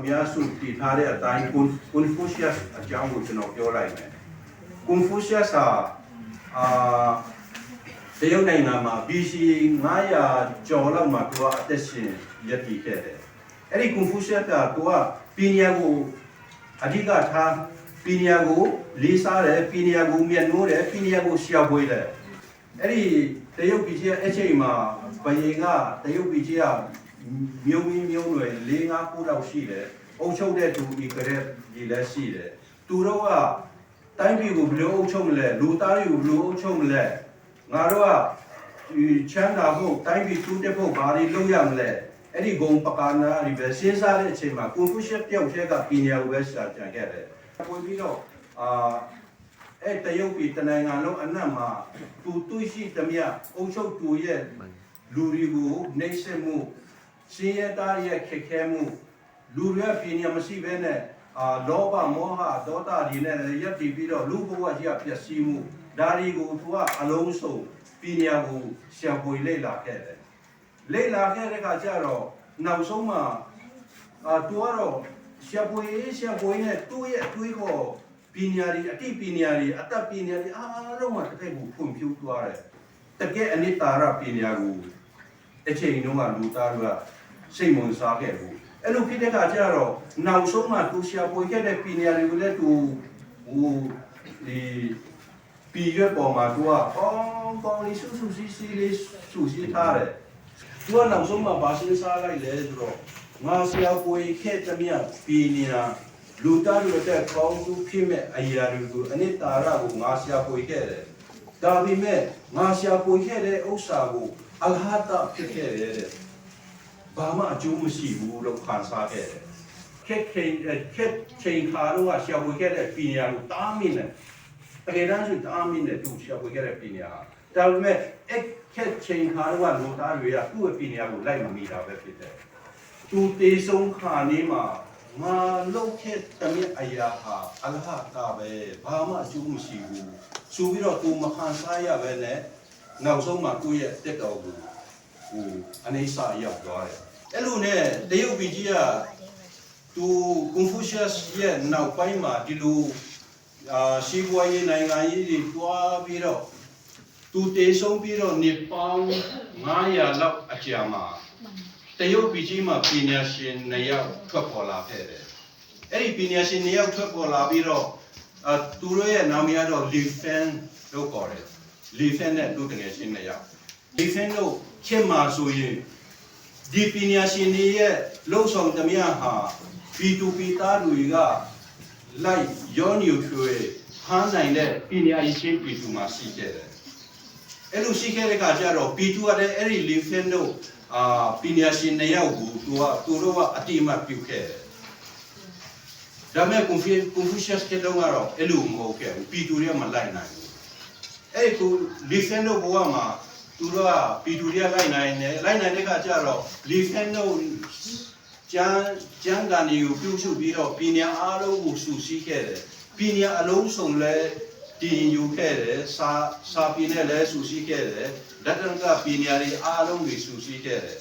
များစုတည်ထားတဲ့အတိုင်း Confucius အကြောင်းကိုကျွန်တော်ပြောလိုက်မယ် Confucius ဟာတရုတ်နိုင်ငံမှာ BC 900ကျော်လောက်မှာသူကအသက်ရှင်ရပ်တည်ခဲ့တယ်အဲ့ဒီ Confucius ကသူကပညာကိုအဓိကထားပညာကိုလေးစားတယ်ပညာကိုမြတ်နိုးတယ်ပညာကိုရှာဖွေတယ်အဲ့ဒီတရုတ်ပြည်ကြီးအချိန်မှာဘယင်ကတရုတ်ပြည်ကြီးကမျိုးမင်းမျိုးတွေ၄၅ခုလောက်ရှိတယ်အုပ်ချုပ်တဲ့သူဒီကရက်ဒီလည်းရှိတယ်သူတို့ကတိုင်းပြည်ကိုဘယ်လိုအုပ်ချုပ်မလဲလူသားတွေကိုဘယ်လိုအုပ်ချုပ်မလဲငါတို့ကချမ်းသာဖို့တိုင်းပြည်တူးတက်ဖို့ဘာတွေလုပ်ရမလဲအဲ့ဒီဂုံပကာနာဒီပဲစဉ်းစားတဲ့အချိန်မှာ Confucius တယောက်တည်းကပညာကိုပဲရှာကြံခဲ့တယ်ပို့ပြီးတော့အဲ့တရုတ်ပြည်တနိုင်ငံလုံးအနက်မှာသူတွေ့ရှိသမျှအုပ်ချုပ်သူရဲ့လူတွေကိုနှိမ့်ဆက်မှုရှင်းရသားရဲ့ခက်ခဲမှုလူတွေပညာမရှိဘဲနဲ့လောဘမောဟဒေါသတွေနဲ့ရပ်တည်ပြီးတော့လူဘဝကြီးပျက်စီးမှုဒါတွေကိုသူကအလုံးစုံပညာကိုရှာဖွေလေ့လာခဲ့တယ်လေ့လာခဲ့တဲ့အခါကျတော့နောက်ဆုံးမှာသူကတော့ရှာဖွေနဲ့သူ့ရဲ့အတွေးခေါ်ပညာတွေအတိပညာတွေအတတ်ပညာတွေအားလုံးကတကယ်ကိုဖွံ့ဖြိုးသွားတယ်တကယ်အနိတ္တရပညာကိုအချိန်တုန်းကလူသားတွေကစိတ်ဝင်စားခဲ့ဘူးအဲ့လိုဖြစ်တဲ့အခါကျတော့နောက်ဆုံးမှာသူရှာဖွေခဲ့တဲ့ပညာတွေကိုလည်းသူဒီပြည်ရွက်ပေါ်မှာသူကကောင်းလေးစုစည်းထားတယ်သူကနောက်ဆုံးမှာဘာရှင်းစားလိုက်လဲဆိုတော့ငါရှာဖွေခဲ့တဲ့မြတ်ပညာလူသားတွေတဲ့ကောင်းစုဖြစ်မဲ့အရာတွေကိုအနိတ္တရကိုငါရှာဖွေခဲ့တယ်ဒါပေမဲ့ငါရှာဖွေခဲ့တဲ့ဥစ္စာကိုအလဟတဖြစ်ခဲ့တယ်ဘာမှအကျိုးမရှိဘူးလို့ခံစားခဲ့တယ်ခက်ချိန်ခါတော့ရှာဖွေခဲ့တဲ့ပညာကိုတားမြင်တယ်တကယ်တမ်းဆိုတားမြင်တဲ့သူရှာဖွေခဲ့တဲ့ပညာဒါပေမဲ့ခက်ချိန်ခါတော့လူသားတွေကသူ့ရဲ့ပညာကိုလိုက်မမီတာပဲဖြစ်တယ်သူတေဆုံးခါနေမှာငါလောက်ခဲ့တဲ့အရာဟာအလဟတာပဲဘာမှအကျိုးမရှိဘူးဆိုပြီးတော့သူမခံစားရပဲနဲ့နောက်ဆုံးမှာသူ့ရဲ့တက်တော်ကိုအနေစာရောက်သွားတယ်အဲ့လိုနဲ့တရုတ်ပြည်ကြီးကသူ Confucius ရဲ့နောက်ပိုင်းမှာဒီလိုရှိပွားရေးနိုင်ငံရေးတွေတွားပြီးတော့သူတေဆုံးပြီးတော့နေပေါင်း900လောက်အကြာမှာတရုတ်ပြည်ကြီးမှာပညာရှင်2ယောက်ထွက်ပေါ်လာခဲ့တယ်အဲ့ဒီပညာရှင်2ယောက်ထွက်ပေါ်လာပြီးတော့သူတို့ရဲ့နာမည်ကတော့ Li Fan လို့ခေါ်တယ် Li Fan နဲ့သူတကယ်ရှင်2ယောက် Li Fan တို့ခင်မှာဆိုရင်ဒီပညာရှင်တွေရဲ့လုံဆောင်သမျှဟာ B2B သားတွေကလိုက်ရောညူထွေဖမ်းနိုင်တဲ့ပညာရှင် B2 မှာရှိခဲ့တယ်အဲ့လိုရှိခဲ့တဲ့အခါကျတော့ B2 ကလည်းအဲ့ဒီ Li Fan တို့ပညာရှင်2ယောက်ကိုသူတို့ကအတိအမှတ်ပြုခဲ့တယ်ဒါမဲ့ Confucius ကတော့အဲ့လိုမဟုတ်ခဲ့ဘူး B2 တွေကမလိုက်နိုင်ဘူးအဲ့ဒီ Li Fan တို့ဘဝမှာသူတို့က B2 တွေကလိုက်နိုင်တဲ့အခါကျတော့ Li Fan တို့ကျန်းကန်တွေကိုပြုစုပြီးတော့ပညာအားလုံးကိုစုစည်းခဲ့တယ်ပညာအလုံးစုံလည်းတည်ယူခဲ့တယ်စာပညာလည်းစုစည်းခဲ့တယ်လက်တံကပညာတွေအားလုံးတွေစုစည်းခဲ့တယ်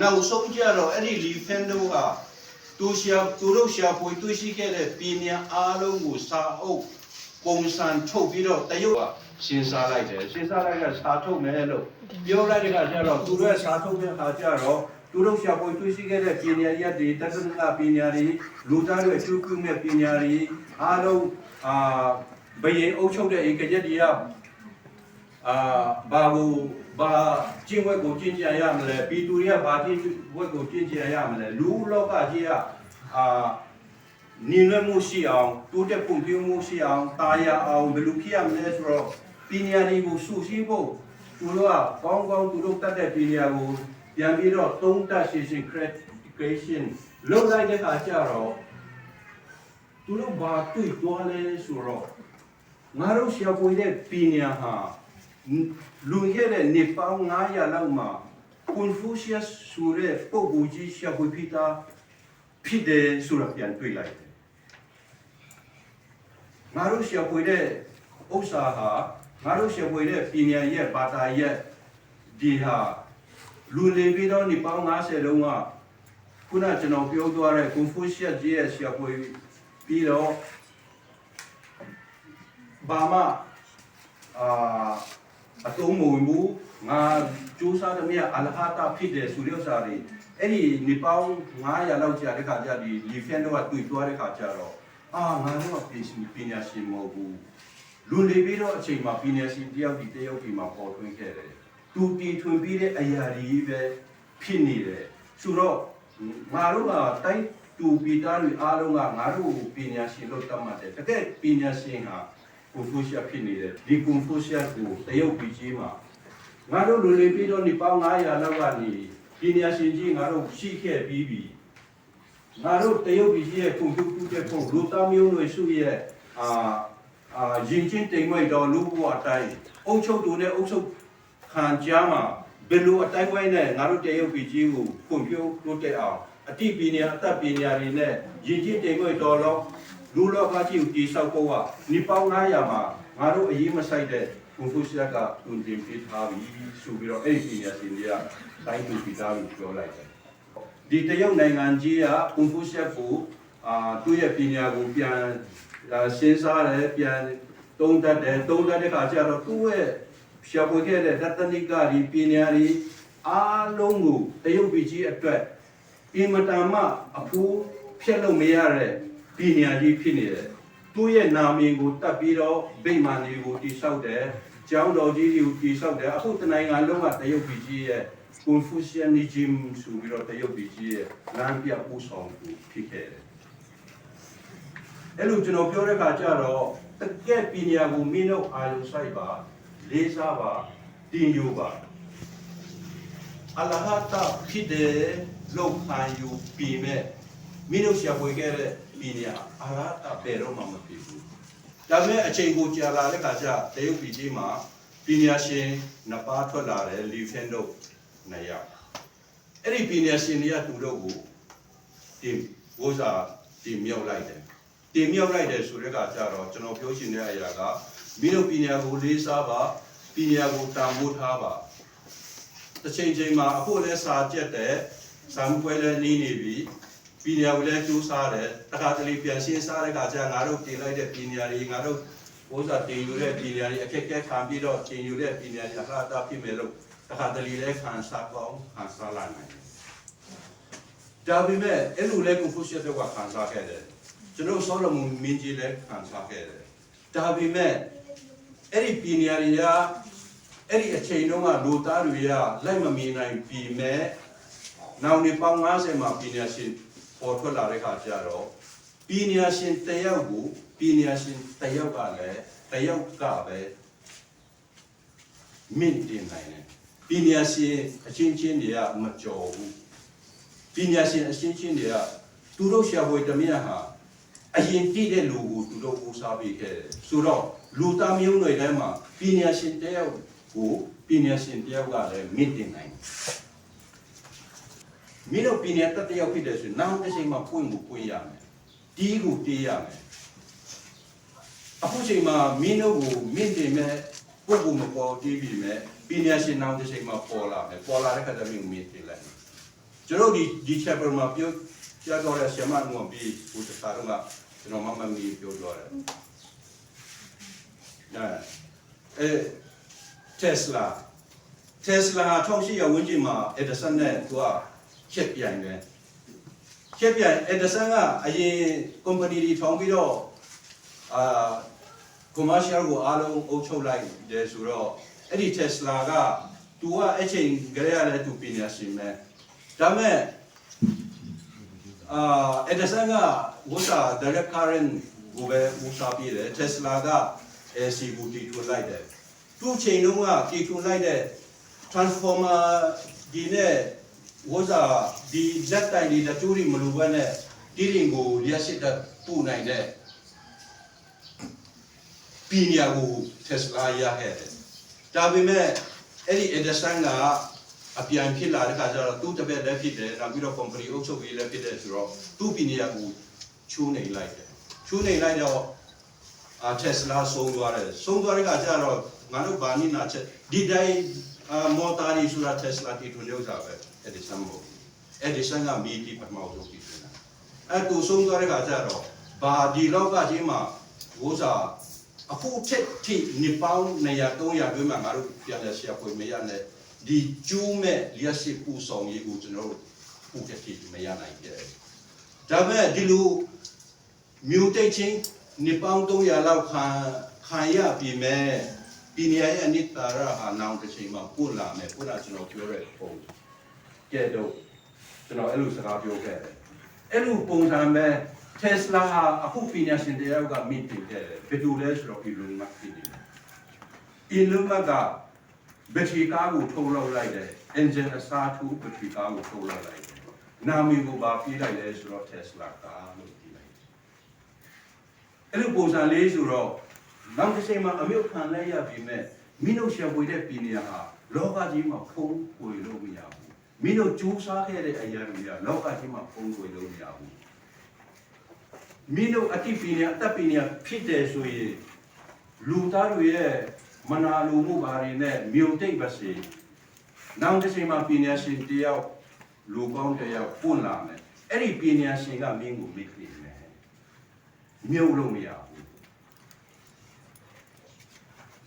နောက်ဆုံးကျတော့အဲ့ဒီ Li Fan တို့ကသူတို့ရှာဖွေတွေ့ရှိခဲ့တဲ့ပညာအားလုံးကိုစာအုပ်ပုံစံထုတ်ပြီးတော့တရုတ်ကရှင်းစားလိုက်တယ်ရှင်းစားလိုက်ကစာထုတ်မယ်လို့ပြောလိုက်တဲ့အခါကျတော့သူတို့စာထုတ်တဲ့အခါကျတော့သူတို့ရှာဖွေတွေ့ရှိခဲ့တဲ့ပညာရပ်တွေတက္ကသိုလ်ပညာတွေလူသားတွေအကျိုးပြုမဲ့ပညာတွေအားလုံးဘယင်အုပ်ချုပ်တဲ့ဧကရက်တွေကဘာကျင့်ဝတ်ကိုကျင့်ကြံရမလဲပြည်သူတွေကဘာကျင့်ဝတ်ကိုကျင့်ကြံရမလဲလူလောကကြီးကနေလွတ်မှုရှိအောင်တိုးတက်ဖွံ့ဖြိုးမှုရှိအောင်တာယာအောင်ဘယ်လိုဖြစ်ရမလဲဆိုတော့ပညာတွေကိုစုစည်းဖို့သူတို့ကကောင်းသူတို့တတ်တဲ့ပညာကိုပြန်ပြီးတော့သုံးသပ်ရှင်း creation လုပ်လိုက်တဲ့အခါကျတော့သူတို့ဘာတွေ့သွားလဲဆိုတော့ငါတို့ရှာဖွေတဲ့ပညာဟာလူခဲ့တဲ့နေပေါင်း900လောက်မှာ Confucius ဆိုတဲ့ပုဂ္ဂိုလ်ကြီးရှာဖွေဖြစ်တာဖြစ်တယ်ဆိုတာပြန်တွေ့လိုက်တယ်ငါတို့ရှာဖွေတဲ့ဥစ္စာဟာငါတို့ရှာဖွေတဲ့ပညာရဲ့ဘာသာရဲ့ဒီဟာလူလေပြီးတော့နေပေါင်း90လုံးက ခုနကျွန်တော်ပြောသွားတဲ့ Confucius ကြီးရဲ့ဆရာပွေပြီးတော့ဘာမှအတုံးမဝင်ဘူးငါကျိုးစားသမျှအလဟာတာဖြစ်တယ်ဆိုတဲ့ဥစ္စာတွေအဲ့ဒီနေပေါင်း900လောက်ကြာတဲ့ခါကျဒီလီဖန်တို့ကတွေ့သွားတဲ့ခါကျတော့ငါတို့ကပညာရှင်မဟုတ်ဘူးလူနေပြီးတော့အချိန်မှာပညာရှင်တယောက်ဒီမှာပေါ်ထွန်းခဲ့တယ်သူတီထွင်ပြီးတဲ့အရာတွေပဲဖြစ်နေတယ်ဆိုတော့ငါတို့ကတိုင်းတူပီတာတွေအားလုံးကငါတို့ပညာရှင်လို့သတ်မှတ်တယ်တကယ်ပညာရှင်ဟာConfucius ဖြစ်နေတယ်ဒီ Confucius ကိုတရုတ်ပြည်ကြီးမှာငါတို့လူနေပြီးတော့နေပေါင်း900လောက်ကနေပညာရှင်ကြီးငါတို့ရှိခဲ့ပြီးပြီငါတို့တရုတ်ပြည်ကြီးရဲ့ကွန်ပျူတာပုံလူသားမျိုးတွေစုရဲ့ရင်ချင်းတိမ်မွေတော်လူဘဝအတိုင်းအုပ်ချုပ်သူနဲ့အုပ်ချုပ်ခံကြားမှာဘယ်လိုအတိုင်းဝိုင်းနဲ့ငါတို့တရုတ်ပြည်ကြီးကိုကွန်ပျူတာတက်အောင်အတိပညာအသက်ပညာတွေနဲ့ရင်ချင်းတိမ်မွေတော်လို့လူလောကကြီးကိုတည်ဆောက်ဖို့ကနေပေါင်း900မှာငါတို့အရေးမဆိုင်တဲ့Confucius ကတွင်တင်ပေးထားပြီဆိုပြီးတော့အဲ့ဒီပညာရှင်တွေကတိုင်းသူပြည်သားကိုပြောလိုက်တယ်ဒီတရုတ်နိုင်ငံကြီးကConfuciusကိုသူ့ရဲ့ပညာကိုပြန်စဉ်းစားတယ်ပြန်သုံးသပ်တဲ့ခါကျတော့သူ့ရဲ့ရှာဖွေခဲ့တဲ့တက္ကသိုလ်ကြီးပညာတွေအားလုံးကိုတရုတ်ပြည်ကြီးအတွက်အင်မတန်မှအဖိုးဖြတ်လို့မရတဲ့ပညာကြီးဖြစ်နေတယ်သူ့ရဲ့နာမည်ကိုတတ်ပြီးတော့ဗိမာန်တွေကိုတည်ဆောက်တယ်ကျောင်းတော်ကြီးတွေကိုတည်ဆောက်တယ်အခုတနိုင်ငံလုံးကတရုတ်ပြည်ကြီးရဲ့ Confucianism ဆိုပြီးတော့တရုတ်ပြည်ကြီးရဲ့လမ်းပြပို့ဆောင်သူဖြစ်ခဲ့တယ်အဲ့လိုကျွန်တော်ပြောတဲ့အခါကျတော့တကယ်ပညာကိုမင်းတို့အာရုံစိုက်ပါလေးစားပါတင်ယူပါအလဟာတာဖြစ်တဲ့လောက်ခံယူပြီးမဲ့မင်းတို့ရှာဖွေခဲ့တဲ့ပညာအလဟာတာပဲတော့မှမဖြစ်ဘူးဒါပေမဲ့အချိန်ကိုကြာလာတဲ့အခါကျတရုတ်ပြည်ကြီးမှာပညာရှင်နှစ်ပါးထွက်လာတယ်လီဖန်တို့နှစ်ယောက်အဲ့ဒီပညာရှင်တွေကသူတို့ကိုတင်မြောက်လိုက်တယ်ဆိုတဲ့အခါကျတော့ကျွန်တော်ပြောချင်တဲ့အရာကမင်းတို့ပညာကိုလေးစားပါပညာကိုတန်ဖိုးထားပါတစ်ချိန်မှာအခုလည်းစာကျက်တဲ့စာမပွဲလည်းနေပြီပညာကိုလည်းကျိုးစားတယ်တခါတလေပြန်ရှင်းစားတဲ့အခါကျငါတို့တင်လိုက်တဲ့ပညာတွေငါတို့တင်ယူတဲ့ပညာတွေအခက်အခဲခံပြီးတော့တင်ယူတဲ့ပညာတွေအလှတာဖြစ်မယ်လို့တခါတလေလည်းခံစားကောင်းခံစားလာနိုင်တယ်ဒါပေမဲ့အဲ့လိုလည်းConfuciusကခံစားခဲ့တယ်ကျွန်တော်ဆောလမုန်မင်းကြီးလည်းခံစားခဲ့တယ်ဒါပေမဲ့အဲ့ဒီပညာတွေကအဲ့ဒီအချိန်တုန်းကလူသားတွေကလိုက်မမြင်နိုင်ပြီမဲ့နောက်နေပေါင်း90မှာပညာရှင်ပေါ်ထွက်လာတဲ့ခါကျတော့ပညာရှင်တယောက်ကလည်းတယောက်ကပဲမြင့်တင်နိုင်တယ်ပညာရှင်အချင်းချင်းတွေကမကြော်ဘူးပညာရှင်အချင်းချင်းတွေကသူတို့ရှာဖွေတမျှဟာအရင်တည်တဲ့လူကိုသူတို့ဦးစားပေးခဲ့တယ်ဆိုတော့လူသားမျိုးနွယ်တိုင်းမှာပညာရှင်တယောက်ကလည်းမြင့်တင်နိုင်မင်းတို့ပညာတယောက်ဖြစ်တယ်ဆိုရင်နောက်တစ်ချိန်မှာပွင့်ရမယ်တီးကိုတေးရမယ်အခုချိန်မှာမင်းတို့ကိုမြင့်တင်မဲ့ပုဂ္ဂိုလ်မပေါ်တီးပြီးမဲ့ပညာရှင်နောက်တစ်ချိန်မှာပေါ်လာတဲ့ခါကျမှမြင့်တင်လိုက်ကျွန်တော်ဒီ chapter မှာပြောကြတော့ရဆရာမငုံပြီးဘုရားတော်ကကျွန်တော်မမီပြောတော့တယ်Tesla 1800ဝန်းကျင်မှာ Edison နဲ့သူကချက်ပြိုင်တယ်Edison ကအရင် company တွေထောင်ပြီးတော့commercial ကိုအားလုံးအုပ်ချုပ်လိုက်တယ်ဆိုတော့အဲ့ဒီ Tesla ကသူကအချိန်ကြရတဲ့သူပညာရှင်ပဲဒါမဲ့Edison ကdirect current ကိုပဲဦးစားပေးတယ် Tesla က AC ကိုတီထွင်လိုက်တယ်သူ့ချိန်လုံးကတီထွင်လိုက်တဲ့ transformer ဒီနဲ့ဒီလက်တိုင်ဒီတချို့တွေမလိုဘဲနဲ့တီးရင်ကိုလျှက်စစ်တဲ့ပူနိုင်တဲ့ပညာကို Tesla ရခဲ့တယ်ဒါပေမဲ့အဲ့ဒီ Edison ကအပြန်ဖြစ်လာတဲ့ခါကျတော့သူ့တပည့်လည်းဖြစ်တယ်နောက်ပြီးတော့ company အုပ်ချုပ်ရေးလည်းဖြစ်တယ်ဆိုတော့သူ့ပညာကိုချိုးနေလိုက်တော့Tesla ဆုံးသွားတဲ့ခါကျတော့ငါတို့ဘာနိနာချက်ဒီတိုင်းမော်တာတွေဆိုတာ Tesla တီထွင်လို့စားပဲEdison မို့ Edison ကမိတိပထမဆုံးပြီးနေတာအဲ့သူဆုံးသွားတဲ့ခါကျတော့ဘာဒီလောကကြီးမှာဘိုးစာအခုဖြစ်ထိနေပေါင်း200 300တွင်းမှာငါတို့ပြန်လဲရှာဖွေမရနဲ့ဒီကျူးမဲ့လျှက်စစ်ပူဆောင်ရေးကိုကျွန်တော်တို့ပူဖြစ်ထိမရနိုင်ကြတယ်ဒါပေမဲ့ဒီလိုမြို့တိတ်ချင်းနေပေါင်း300လောက်ခံရပြီမဲ့ပြည်နယ်ရဲ့အနိတ္တရဟာနောင်တစ်ချိန်မှာပို့လာမယ်ခုနကျွန်တော်ပြောတဲ့ပုံကဲတော့ကျွန်တော်အဲ့လိုစကားပြောခဲ့တယ်အဲ့လိုပုံစံမဲ့ Tesla ဟာအခုပညာရှင်တယောက်ကမိတင်ခဲ့တယ်ဘယ်လိုလဲဆိုတော့ Elon Musk ဖြစ်နေတယ် Elon Musk ကဘက်ထရီကားကိုထုတ်လုပ်လိုက်တယ် engine အစားထိုးဘက်ထရီကားကိုထုတ်လုပ်လိုက်တယ်နာမည်ကိုပါပြေးလိုက်လဲဆိုတော့ Tesla ကားလို့ပြေးလိုက်တယ်အဲ့လိုပုံစံလေးဆိုတော့နောက်တစ်ချိန်မှာအမြုပ်ခံလိုက်ရပြီမဲ့မိနုရှာပွေတဲ့ပြည်နယ်ဟာလောကကြီးမှာဖုံးပွေလို့မရဘူးမိနုကြိုးစားခဲ့တဲ့အရာတွေကလောကကြီးမှာဖုံးပွေလို့မရဘူးမိနုအတိပြည်နယ်အသက်ပြည်နယ်ဖြစ်တယ်ဆိုရင်လူသားတွေရဲ့မနာလိုမှုဘာတွေနဲ့မြို့တိတ်ပါစေနောက်တစ်ချိန်မှာပြည်နယ်ရှင်တယောက်လူကောင်းတယောက်ပွင့်လာမယ်အဲ့ဒီပြည်နယ်ရှင်ကမင်းကိုမိတ်နေမယ်မြုပ်လို့မရဘူး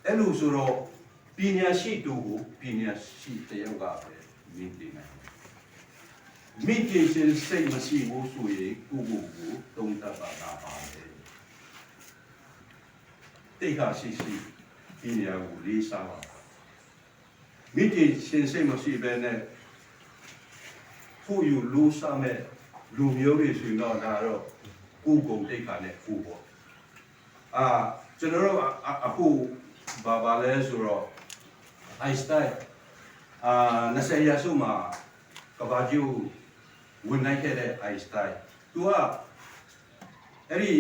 အဲ့လိုဆိုတော့ပညာရှိသူကိုပညာရှိတယောက်ကပဲမြင်တယ်မိကျင်စိတ်မရှိဘူးဆိုရင်ကိုကိုကိုတုံးတတ်ပါတာပါပဲတိတ်ခါရှိပညာကိုလေးစားပါမိကျင်စိတ်မရှိဘဲနဲ့ဖို့ယူလို့စားမဲ့လူမျိုးတွေဆိုတော့ဒါတော့ကိုကိုတိတ်ခါနဲ့ကိုပေါ့ကျွန်တော်တို့အခုဘာလဲဆိုတော့အိုင်စတိုင်း20ရာစုမှာကဘာဂျူဝင်နိုင်ခဲ့တဲ့အိုင်စတိုင်းသူကအဲ့ဒီ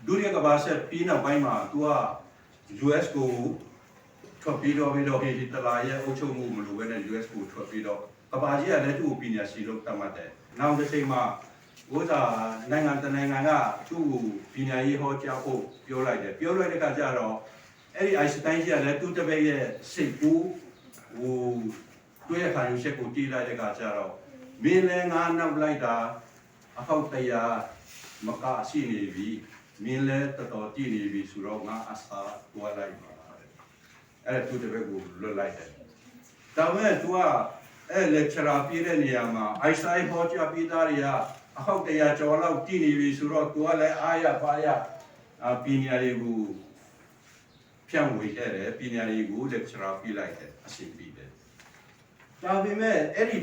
ဒုတိယကမ္ဘာစစ်ပြီးနောက်ပိုင်းမှာသူက US ကိုထွက်ပြီးတော့ဟီတလာရဲ့အုပ်ချုပ်မှုမလိုဘဲနဲ့ US ကိုထွက်ပြီးတော့ကဘာကြီးကလည်းသူ့ကိုပညာရှိလို့တတ်မှတ်တယ်နောက်တစ်ချိန်မှာဘိုးစာနိုင်ငံတနိုင်ငံကသူ့ကိုပညာရေးဟောကြားဖို့ပြောလိုက်တဲ့ခါကျတော့အဲ့ဒီအိုင်စတိုင်းကြီးကလည်းသူ့တပည့်ရဲ့စိတ်ကူးတွေ့ရခံရချက်ကိုတည်လိုက်တဲ့ခါကျတော့မင်းလည်းငါနောက်လိုက်တာအဟောက်တရားမကအရှိနေပြီမင်းလည်းတော်တော်တည်နေပြီဆိုတော့ငါအစာတွားလိုက်ပါအဲ့သူ့တပည့်ကိုလွတ်လိုက်တယ်ဒါပေမဲ့ तू ကအဲ့ lecturer ပြတဲ့နေရာမှာအိုင်စတိုင်းဟောကြားပြီးသားတွေကအဟောက်တရားကျော်လောက်တည်နေပြီဆိုတော့ तू ကလည်းအားရပါရပညာတွေကိုဖြန့်ဝေခဲ့တယ်ပညာတွေကို lecturer ပြလိုက်တယ်အရှင်ပြီးတယ်ဒါပေမဲ့အဲ့ဒီ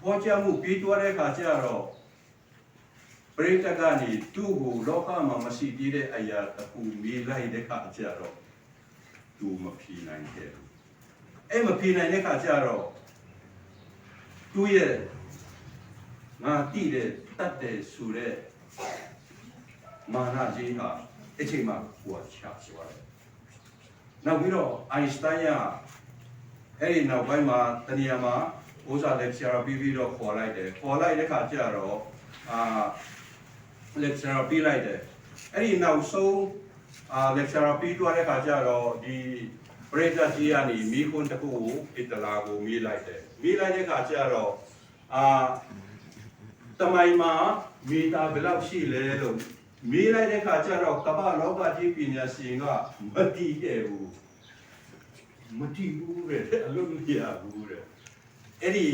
ဟောကြားမှုပြီးသွားတဲ့အခါကျတော့ပရိသတ်ကနေသူ့ကိုလောကမှာမရှိသေးတဲ့အရာတစ်ခုမေးလိုက်တဲ့အခါကျတော့သူမဖြေနိုင်ခဲ့ဘူးအဲ့မဖြေနိုင်တဲ့အခါကျတော့သူ့ရဲ့ငါတိတဲ့တတ်တယ်ဆိုတဲ့မာနကြီးဟာအချိန်မှကိုယ်ချသွားတယ်နောက်ပြီးတော့အိုင်စတိုင်းကအဲ့ဒီနောက်ပိုင်းမှာတနည်းမှာဥစားလက်ချာပြီးတော့ခေါ်လိုက်တဲ့ခါကျတော့လက်ချာပြီးလိုက်တယ်အဲ့ဒီနောက်ဆုံးလက်ချာပြီးသွားတဲ့ခါကျတော့ဒီပရိသတ်ကြီးကနေမိခွန်းတစ်ခုကိုအစ်တလာကိုမိလိုက်တဲ့ခါကျတော့တမိုင်မှာမိသားဘယ်လောက်ရှိလဲလို့မေးလိုက်တဲ့ခါကျတော့ကမ္ဘာလောကကြီးပညာရှင်ကမတည်ခဲ့ဘူးတဲ့အလုံးမရဘူးတဲ့အဲ့ဒီ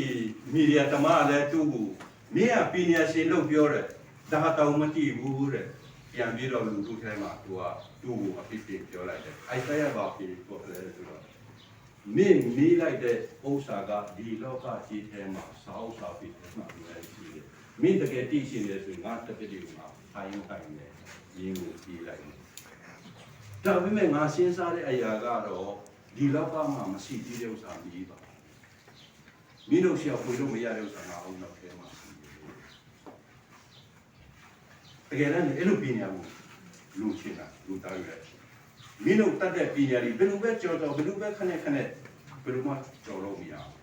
မီဒီယာတမလည်းသူ့ကိုမင်းကပညာရှင်လို့ပြောတယ်ဒါတော့မတည်ဘူးတဲ့ပြန်ပြီးတော့လူထုထဲမှာသူ့ကိုအဖြစ်ဖြစ်ပြောလိုက်တယ်အိုက်ဆိုင်ရပါပြီပေါ့လေဆိုတော့မင်းမေးလိုက်တဲ့ဥစ္စာကဒီလောကကြီးထဲမှာစာအုပ်စာပေထဲမှာလည်းရှိတယ်မင်းတကယ်တည်ရှင်တယ်ဆိုရင်ငါတစ်ပြည်မှာခိုင်းတယ်ရင်းကိုပြေးလိုက်တယ်ဒါပေမဲ့ငါစဉ်းစားတဲ့အရာကတော့ဒီလောကမှာမရှိသေးတဲ့ဥစ္စာကြီးပါမင်းတို့ရှောက်ဖွေလို့မရတဲ့ဥစ္စာငါအောင်တော့ခဲမှာတကယ်လည်းအဲ့လိုပညာကိုလူချင်းတာလူသားရွယ်မင်းတို့တတ်တဲ့ပညာတွေဘယ်လိုပဲကြော်ဘယ်လိုပဲခနဲ့ဘယ်လိုမှကြော်လို့မရဘူး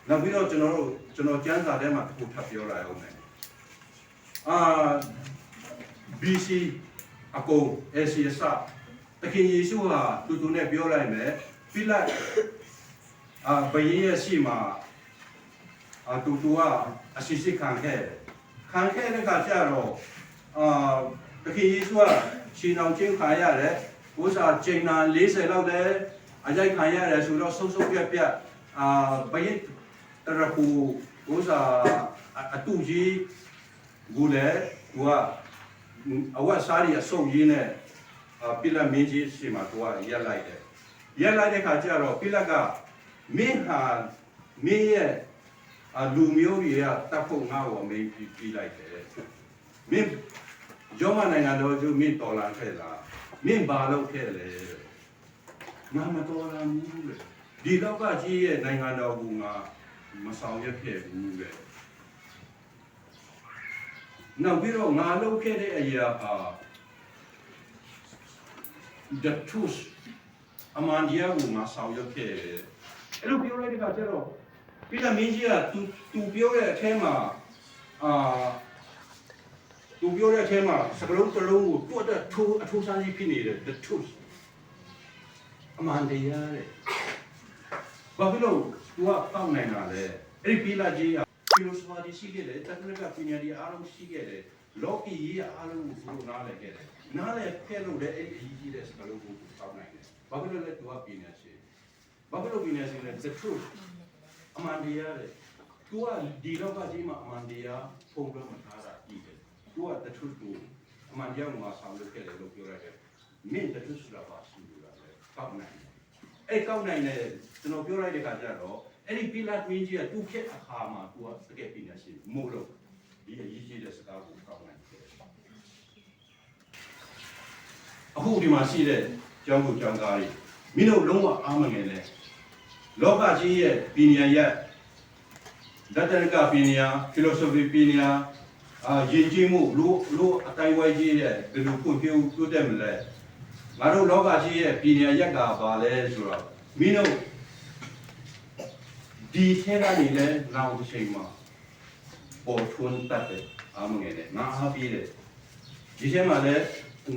နောက်ပြီးတော့ကျွန်တော်ကျမ်းစာထဲမှာတစ်ခုထပ်ပြောလိုက်အောင်မယ်BC အကုန် ACS တခင်ယေရှုဟာတူနဲ့ပြောလိုက်မယ်ဖိလတ်ဘယင်းရဲ့ရှိမှာ တူကအစီစစ်ခံခဲ့တဲ့ခါကျတော့တခင်ယေရှုကရှင်အောင်ချင်းခါရတယ်ဘုရားချိန်နာ40လောက်လဲအကြိုက်ခံရတယ်ဆိုတော့ဆုပ်ပြက်ဘယစ်တရခုဘုရားအတူကြီးကိုလည်းသူကအဝတ်စားရအစုပ်ရင်းနဲ့ပိလတ်မင်းကြီးရှိမှသူကရက်လိုက်တဲ့ခါကျတော့ပိလတ်ကမင်းရဲ့လူမျိုးတွေကတပ်ဖို့ငါ့ကိုမေးပြီးလိုက်တယ်မင်းဂျောမနိုင်ငံတော်သူမင်းတော်လာခဲ့လားမင်းဘာလုပ်ခဲ့လဲငါမတော်လာဘူးလေဒီလောကကြီးရဲ့နိုင်ငံတော်ကငါမဆောင်ရွက်ခဲ့ဘူးလေနောက်ပြီးတော့ငါလုပ်ခဲ့တဲ့အရာဟာ the truth အမှန်တရားကိုငါဆောင်ရွက်ခဲ့တယ်အဲ့လိုပြောလိုက်တဲ့အခါကျတော့ပိလတ်မင်းကြီးကသူပြောတဲ့အထဲမှာသူပြောတဲ့အထဲမှာစကလုံးတစ်လုံးကိုတွတ်တဲ့ထိုးအထိုးစားကြီးဖြစ်နေတယ် the truth အမှန်တရားတဲ့ဘာဖြစ်လို့သူကတောက်နိုင်တာလဲအဲ့ဒီပိလတ်ကြီးကဖီလိုဆိုဖာဒီရှိခဲ့တယ်တက္ကနကပညာဒီအားလုံးရှိခဲ့တယ်လောကီကြီးအားလုံးကိုသူတို့နားလည်ခဲ့တယ်နားလည်ခဲ့လို့လည်းအဲ့ဒီအရေးကြီးတဲ့စကလုံးကိုတောက်နိုင်တယ်ဘာဖြစ်လို့လဲသူကပညာရှိဘာဖြစ်လို့ပညာရှိလဲ the truth အမှန်တရားတဲ့သူကဒီလောကကြီးမှာအမှန်တရားဖုံးလွှမ်းမထားတာကြည့်တယ်သူက the truth ကိုအမှန်တရားကိုငါဆောင်လုပ်ခဲ့တယ်လို့ပြောရတယ်မင်း the truth ဆိုတာပါရှိလို့လားကောက်နိုင်တယ်အဲ့ကောက်နိုင်တယ်ကျွန်တော်ပြောလိုက်တဲ့ခါကျတော့အဲ့ဒီပိလတ်မင်းကြီးကသူ့ခက်အခါမှာသူကတကယ်ပညာရှိမို့လို့ဒီအရေးကြီးတဲ့စကားကိုကောက်နိုင်တယ်အခုဒီမှာရှိတဲ့ကျောင်းသူကျောင်းသားတွေမင်းတို့လုံးဝအားမငယ်နဲ့လောကကြီးရဲ့ပညာရဲ့ဒတရကပညာ philosophy ပညာယဉ်ကျေးမှုလူအတိုင်းဝိုင်းကြီးရဲ့ဘယ်လိုဖွံ့ဖြိုးတိုးတက်မလဲငါတို့လောကကြီးရဲ့ပညာရက်ကဘာလဲဆိုတော့မင်းတို့ဒီထဲကနေလဲနောက်တစ်ချိန်မှာပေါ်ထွန်းတတ်တယ်အားမငယ်နဲ့ငါအားပြီးတယ်ဒီထဲမှာလဲ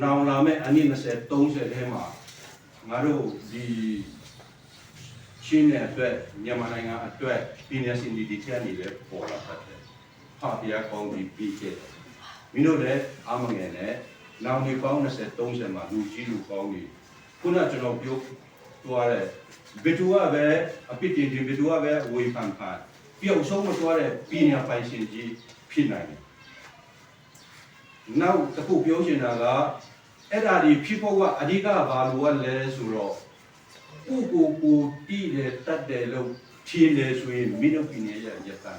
နောင်လာမဲ့အနည်း20 30ထဲမှာငါတို့ဒီချင်းတဲ့အတွက်မြန်မာနိုင်ငံအတွက်ပြည်내ရှင်ဒီထဲကနေလဲပေါ်လာတတ်တယ်ဟာတရားကောင်းပြီးပြီးခဲ့တယ်မင်းတို့လည်းအားမငယ်နဲ့နောင်နေပေါင်း20 30မှာလူကြီးလူကောင်းကြီးခုနကျွန်တော်ပြောသွားတဲ့ဘယ်သူကပဲအပစ်တင်ဘယ်သူကပဲဝေဖန်ဖန်ပြုတ်ဆုံးမသွားတဲ့ပြည်내ပိုင်ရှင်ကြီးဖြစ်နိုင်တယ်နောက်တစ်ခုပြောချင်တာကအဲ့ဒါဒီဖြစ်ဖို့ကအဓိကဘာလို့လဲဆိုတော့ကိုတီးတယ်တတ်တယ်လို့ဖြေတယ်ဆိုရင်မင်းတို့ပြည်내ရရက်တာ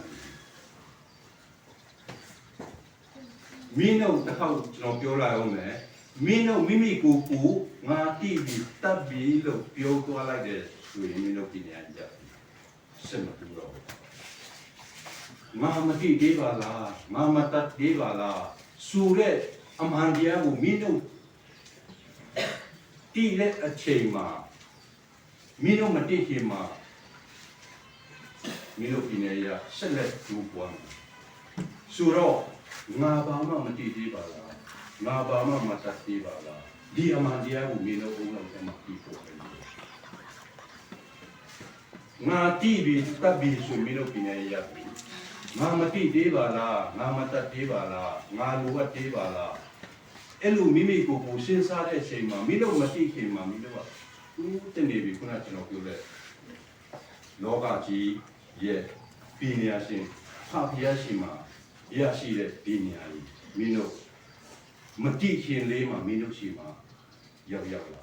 မင်းတို့တစ်ခေါက်ကျွန်တော်ပြောလိုက်အောင်မယ်မင်းတို့မိမိကိုငါတီးပြီးတတ်ပြီးလို့ပြောသွားလိုက်တယ်ဆိုရင်မင်းတို့ပြည်내ရက်စင်မတူတော့ငါမတီးသေးပါလားငါမတတ်သေးပါလားဆိုတဲ့အမှန်တရားကိုမင်းတို့တီးတဲ့အချိန်မှာမင်းတို့မတည်ခင်မှာမင်းတို့ပြည်내ရဆက်လက်ကျူးပွားဆိုတော့ငါဘာမှမတည်သေးပါလားငါဘာမှမတတ်သေးပါလားဒီအမှန်တရားကိုမင်းတို့ဘုံလုံးထဲမှာပြီးဖို့ပဲငါတည်ပြီးတတ်ပြီးဆိုမင်းတို့ပြည်내ရပြီငါမတည်သေးပါလားငါမတတ်သေးပါလားငါလိုအပ်သေးပါလားအဲ့လိုမိမိကိုယ်စဉ်းစားတဲ့အချိန်မှာမင်းတို့မတည်ခင်မှာမင်းတို့ကတနေပြီခုနကျွန်တော်ပြောတဲ့လောကကြီးရဲ့ပညာရှင်ဟာဖျားရှင်မှာရရှိတဲ့ပညာကြီးမင်းတို့မတိခင်လေးမှာမင်းတို့ရှိမှာရောက်လာ